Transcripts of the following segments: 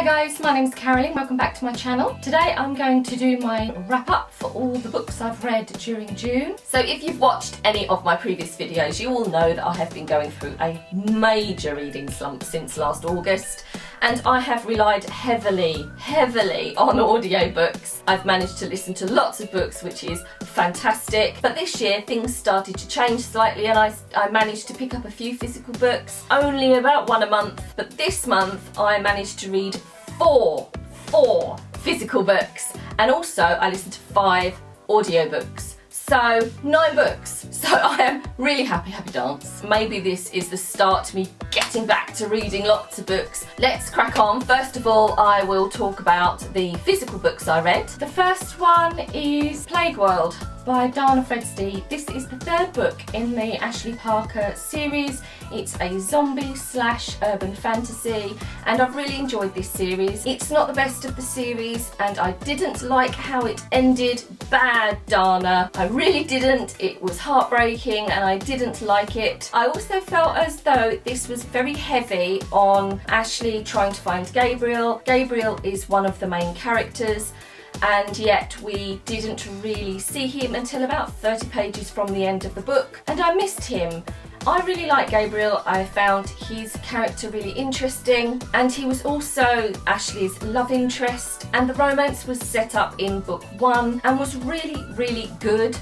Hi guys, my name's Carolyn, welcome back to my channel. Today I'm going to do my wrap up for all the books I've read during June. So if you've watched any of my previous videos, you will know that I have been going through a major reading slump since last August, and I have relied heavily on audiobooks. I've managed to listen to lots of books, which is fantastic, but this year things started to change slightly and I managed to pick up a few physical books, only about one a month, but this month I managed to read four physical books, and also I listened to 5 audiobooks. So 9 books. So I am really happy dance. Maybe this is the start to me getting back to reading lots of books. Let's crack on. First of all, I will talk about the physical books I read. The first one is Plague World by Dana Fredstee. This is the 3rd book in the Ashley Parker series. It's a zombie/urban fantasy, and I've really enjoyed this series. It's not the best of the series, and I didn't like how it ended. Bad, Dana. I really didn't. It was heartbreaking and I didn't like it. I also felt as though this was very heavy on Ashley trying to find Gabriel. Gabriel is one of the main characters, and yet we didn't really see him until about 30 pages from the end of the book, and I missed him. I really like Gabriel. I found his character really interesting, and he was also Ashley's love interest, and the romance was set up in book 1 and was really good,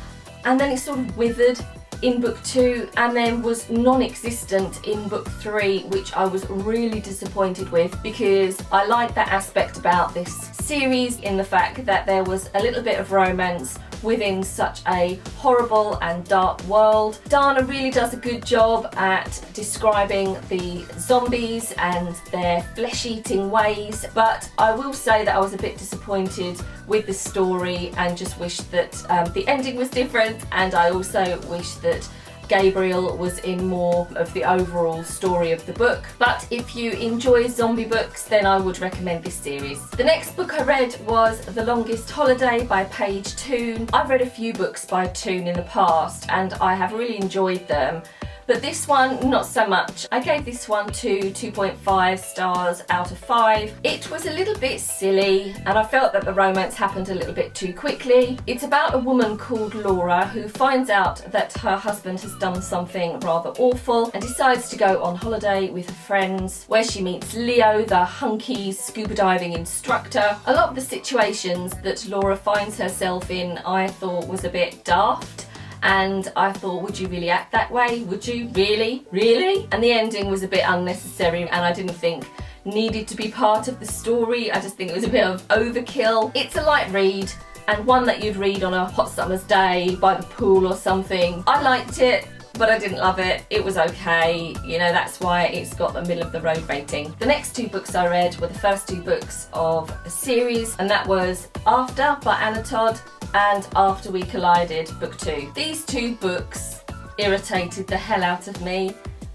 and then it sort of withered in book 2 and then was non-existent in book 3, which I was really disappointed with, because I like that aspect about this series in the fact that there was a little bit of romance within such a horrible and dark world. Dana really does a good job at describing the zombies and their flesh-eating ways, but I will say that I was a bit disappointed with the story and just wish that the ending was different, and I also wish that Gabriel was in more of the overall story of the book. But if you enjoy zombie books, then I would recommend this series. The next book I read was The Longest Holiday by Paige Toon. I've read a few books by Toon in the past and I have really enjoyed them, but this one not so much. I gave this one 2.5 stars out of 5. It was a little bit silly and I felt that the romance happened a little bit too quickly. It's about a woman called Laura who finds out that her husband has done something rather awful and decides to go on holiday with her friends, where she meets Leo, the hunky scuba diving instructor. A lot of the situations that Laura finds herself in I thought was a bit daft, and I thought, would you really act that way? Would you? Really? And the ending was a bit unnecessary and I didn't think needed to be part of the story. I just think it was a bit of overkill. It's a light read and one that you'd read on a hot summer's day by the pool or something. I liked it, but I didn't love it. It was okay, you know, that's why it's got the middle of the road rating. The next 2 books I read were the first 2 books of a series, and that was After by Anna Todd and After We Collided, book 2. These 2 books irritated the hell out of me,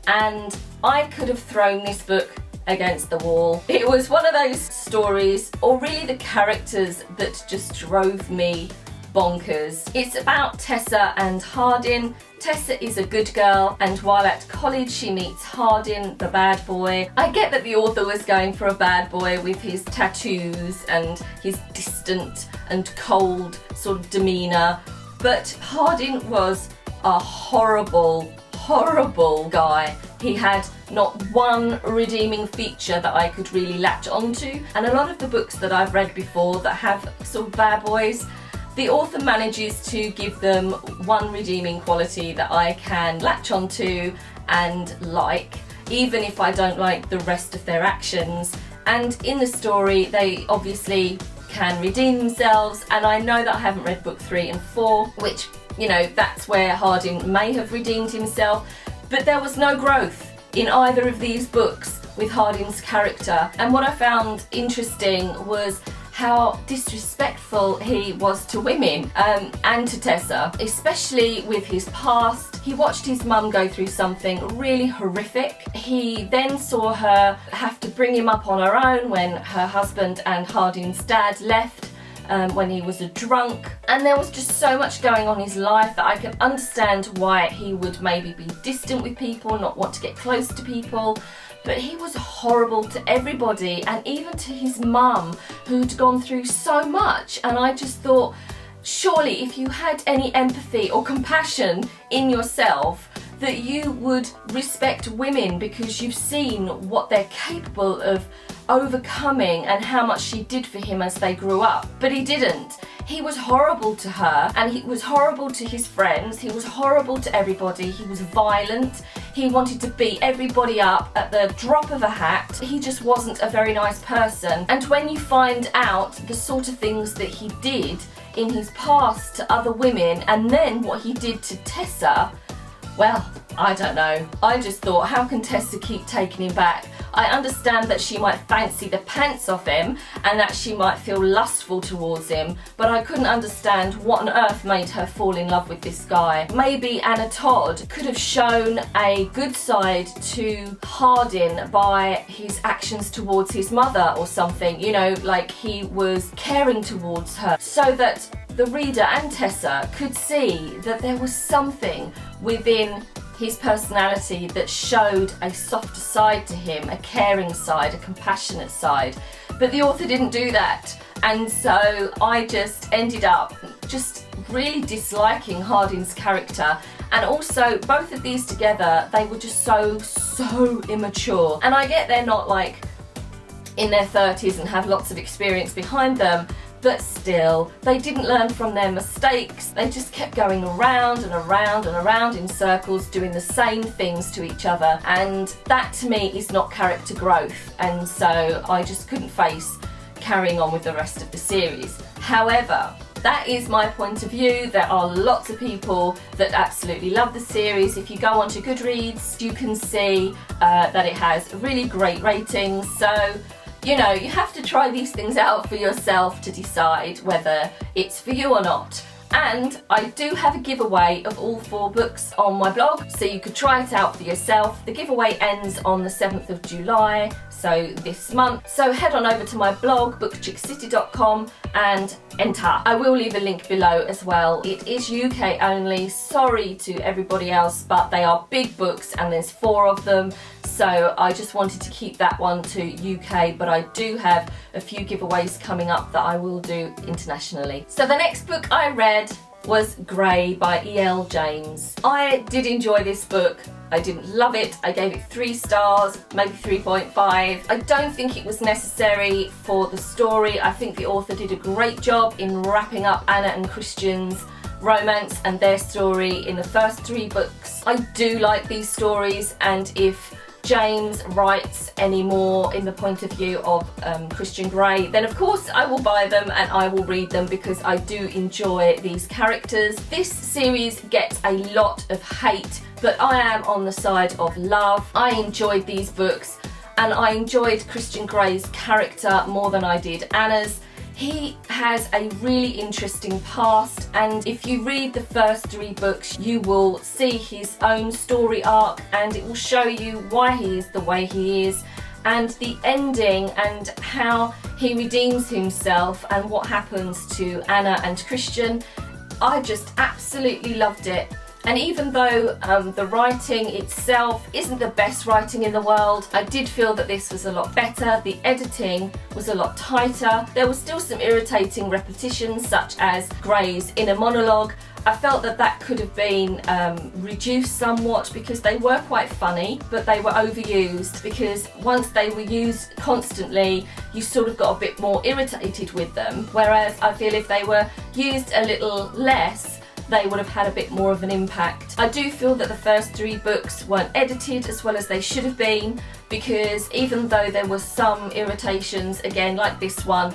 and I could have thrown this book against the wall. It was one of those stories, or really the characters, that just drove me bonkers. It's about Tessa and Hardin. Tessa is a good girl, and while at college she meets Hardin, the bad boy. I get that the author was going for a bad boy with his tattoos and his distant and cold sort of demeanour, but Hardin was a horrible guy. He had not one redeeming feature that I could really latch onto, and a lot of the books that I've read before that have sort of bad boys, the author manages to give them one redeeming quality that I can latch onto and like, even if I don't like the rest of their actions. And in the story they obviously can redeem themselves, and I know that I haven't read book 3 and 4, which, you know, that's where Hardin may have redeemed himself, but there was no growth in either of these books with Hardin's character. And what I found interesting was how disrespectful he was to women and to Tessa, especially with his past. He watched his mum go through something really horrific. He then saw her have to bring him up on her own when her husband and Hardin's dad left, when he was a drunk, and there was just so much going on in his life that I can understand why he would maybe be distant with people, not want to get close to people. But he was horrible to everybody, and even to his mum, who'd gone through so much. And I just thought, surely if you had any empathy or compassion in yourself, that you would respect women, because you've seen what they're capable of overcoming and how much she did for him as they grew up. But he didn't. He was horrible to her, and he was horrible to his friends. He was horrible to everybody. He was violent. He wanted to beat everybody up at the drop of a hat. He just wasn't a very nice person. And when you find out the sort of things that he did in his past to other women, and then what he did to Tessa, well, I don't know. I just thought, how can Tessa keep taking him back? I understand that she might fancy the pants off him and that she might feel lustful towards him, but I couldn't understand what on earth made her fall in love with this guy. Maybe Anna Todd could have shown a good side to Hardin by his actions towards his mother or something, you know, like he was caring towards her, so that the reader and Tessa could see that there was something within his personality that showed a softer side to him, a caring side, a compassionate side. But the author didn't do that, and so I just ended up just really disliking Hardin's character. And also, both of these together, they were just so immature. And I get they're not like in their 30s and have lots of experience behind them, but still, they didn't learn from their mistakes. They just kept going around and around and around in circles, doing the same things to each other. And that to me is not character growth. And so I just couldn't face carrying on with the rest of the series. However, that is my point of view. There are lots of people that absolutely love the series. If you go onto Goodreads, you can see that it has really great ratings. So, you know, you have to try these things out for yourself to decide whether it's for you or not. And I do have a giveaway of all 4 books on my blog, so you could try it out for yourself. The giveaway ends on the 7th of July, so this month. So head on over to my blog, bookchickcity.com, and enter. I will leave a link below as well. It is UK only. Sorry to everybody else, but they are big books and there's 4 of them. So I just wanted to keep that one to UK, but I do have a few giveaways coming up that I will do internationally. So the next book I read was Grey by E.L. James. I did enjoy this book. I didn't love it. I gave it 3 stars, maybe 3.5. I don't think it was necessary for the story. I think the author did a great job in wrapping up Anna and Christian's romance and their story in the first 3 books. I do like these stories, and if James writes any more in the point of view of Christian Grey, then of course I will buy them and I will read them, because I do enjoy these characters. This series gets a lot of hate, but I am on the side of love. I enjoyed these books, and I enjoyed Christian Grey's character more than I did Anna's. He has a really interesting past, and if you read the first 3 books, you will see his own story arc, and it will show you why he is the way he is, and the ending and how he redeems himself and what happens to Anna and Christian. I just absolutely loved it. And even though the writing itself isn't the best writing in the world, I did feel that this was a lot better. The editing was a lot tighter. There was still some irritating repetitions, such as Grey's inner monologue. I felt that that could have been reduced somewhat, because they were quite funny, but they were overused, because once they were used constantly, you sort of got a bit more irritated with them. Whereas I feel if they were used a little less, they would have had a bit more of an impact. I do feel that the first 3 books weren't edited as well as they should have been, because even though there were some irritations, again like this one,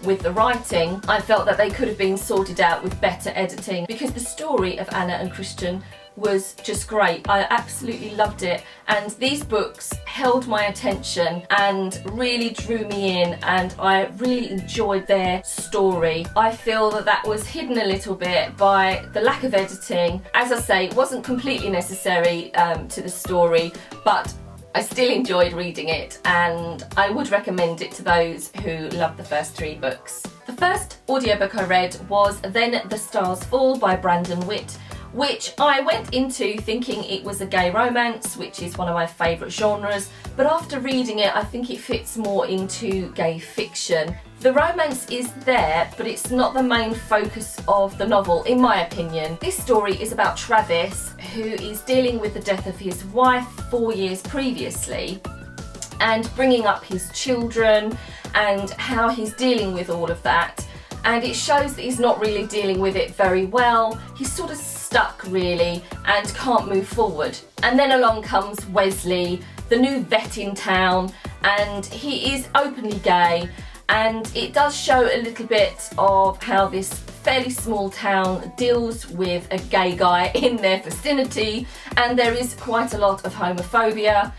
with the writing, I felt that they could have been sorted out with better editing, because the story of Anna and Christian was just great. I absolutely loved it, and these books held my attention and really drew me in, and I really enjoyed their story. I feel that that was hidden a little bit by the lack of editing. As I say, it wasn't completely necessary to the story, but I still enjoyed reading it, and I would recommend it to those who love the first 3 books. The first audiobook I read was Then the Stars Fall by Brandon Witt, which I went into thinking it was a gay romance, which is one of my favourite genres, but after reading it I think it fits more into gay fiction. The romance is there, but it's not the main focus of the novel, in my opinion. This story is about Travis, who is dealing with the death of his wife 4 years previously, and bringing up his children and how he's dealing with all of that. And it shows that he's not really dealing with it very well. He's sort of stuck really and can't move forward. And then along comes Wesley, the new vet in town, and he is openly gay, and it does show a little bit of how this fairly small town deals with a gay guy in their vicinity, and there is quite a lot of homophobia.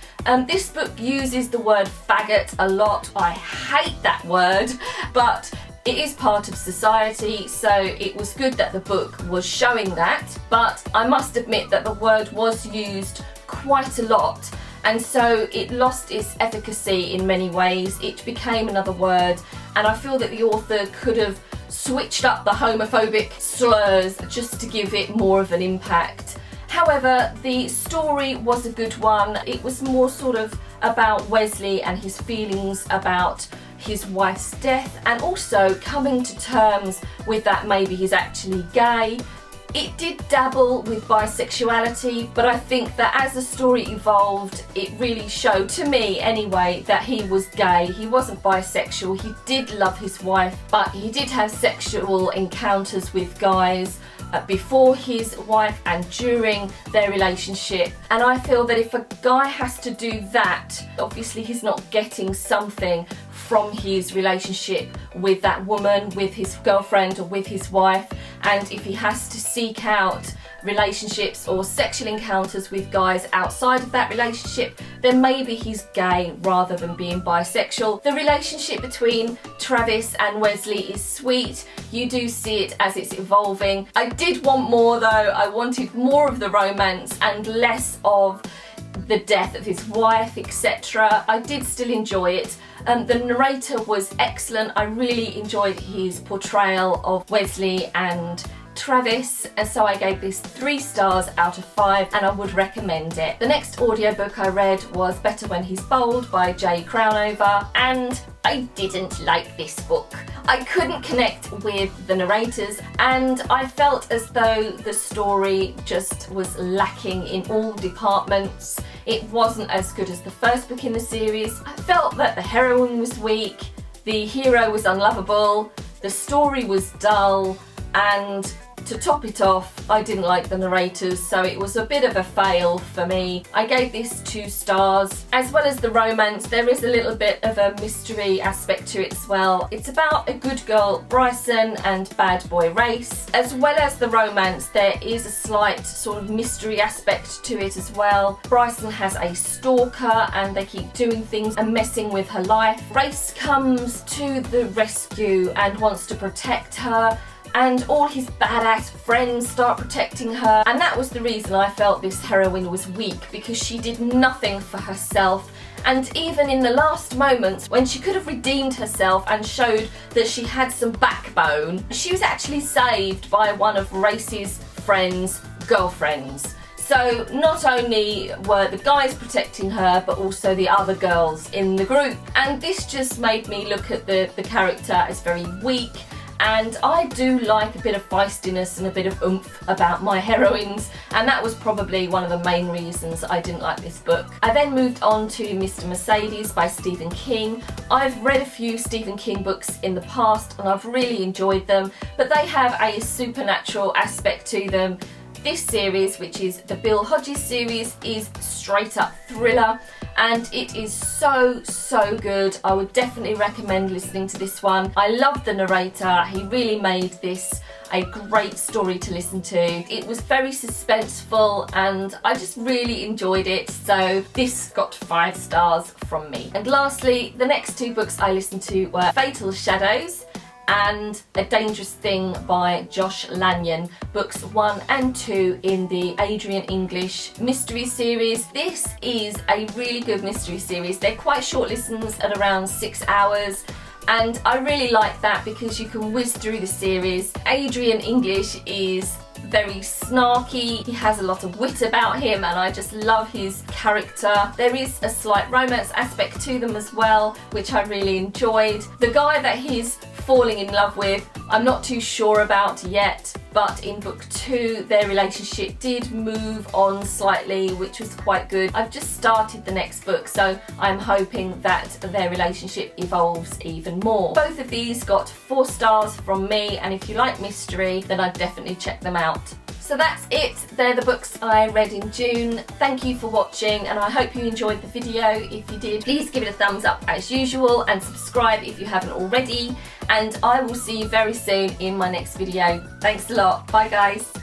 This book uses the word faggot a lot. I hate that word, but it is part of society, so it was good that the book was showing that. But I must admit that the word was used quite a lot, and so it lost its efficacy in many ways. It became another word, and I feel that the author could have switched up the homophobic slurs just to give it more of an impact. However, the story was a good one. It was more sort of about Wesley and his feelings about his wife's death, and also coming to terms with that maybe he's actually gay. It did dabble with bisexuality, but I think that as the story evolved, it really showed, to me anyway, that he was gay. He wasn't bisexual. He did love his wife, but he did have sexual encounters with guys before his wife and during their relationship. And I feel that if a guy has to do that, obviously he's not getting something from his relationship with that woman, with his girlfriend or with his wife. And if he has to seek out relationships or sexual encounters with guys outside of that relationship, then maybe he's gay rather than being bisexual. The relationship between Travis and Wesley is sweet. You do see it as it's evolving. I did want more though. I wanted more of the romance and less of the death of his wife, etc. I did still enjoy it. The narrator was excellent. I really enjoyed his portrayal of Wesley and Travis, and so I gave this 3 stars out of 5, and I would recommend it. The next audiobook I read was Better When He's Bold by Jay Crownover, and I didn't like this book. I couldn't connect with the narrators, and I felt as though the story just was lacking in all departments. It wasn't as good as the first book in the series. I felt that the heroine was weak, the hero was unlovable, the story was dull, and to top it off, I didn't like the narrators, so it was a bit of a fail for me. I gave this 2 stars. As well as the romance, there is a little bit of a mystery aspect to it as well. It's about a good girl, Bryson, and bad boy, Race. As well as the romance, there is a slight sort of mystery aspect to it as well. Bryson has a stalker, and they keep doing things and messing with her life. Race comes to the rescue and wants to protect her, and all his badass friends start protecting her, and that was the reason I felt this heroine was weak, because she did nothing for herself. And even in the last moments when she could have redeemed herself and showed that she had some backbone, she was actually saved by one of Race's friends' girlfriends. So not only were the guys protecting her, but also the other girls in the group, and this just made me look at the character as very weak. And I do like a bit of feistiness and a bit of oomph about my heroines, and that was probably one of the main reasons I didn't like this book. I then moved on to Mr. Mercedes by Stephen King. I've read a few Stephen King books in the past and I've really enjoyed them, but they have a supernatural aspect to them. This series, which is the Bill Hodges series, is straight up thriller, and it is so good. I would definitely recommend listening to this one. I love the narrator. He really made this a great story to listen to. It was very suspenseful and I just really enjoyed it, so this got 5 stars from me. And lastly, the next 2 books I listened to were Fatal Shadows and A Dangerous Thing by Josh Lanyon, books 1 and 2 in the Adrian English mystery series. This is a really good mystery series. They're quite short listens at around 6 hours, and I really like that because you can whiz through the series. Adrian English is very snarky, he has a lot of wit about him, and I just love his character. There is a slight romance aspect to them as well, which I really enjoyed. The guy that he's falling in love with, I'm not too sure about yet, but in book 2 their relationship did move on slightly, which was quite good. I've just started the next book, so I'm hoping that their relationship evolves even more. Both of these got 4 stars from me, and if you like mystery, then I'd definitely check them out. So that's it, they're the books I read in June. Thank you for watching, and I hope you enjoyed the video. If you did, please give it a thumbs up as usual, and subscribe if you haven't already, and I will see you very soon in my next video. Thanks a lot, bye guys.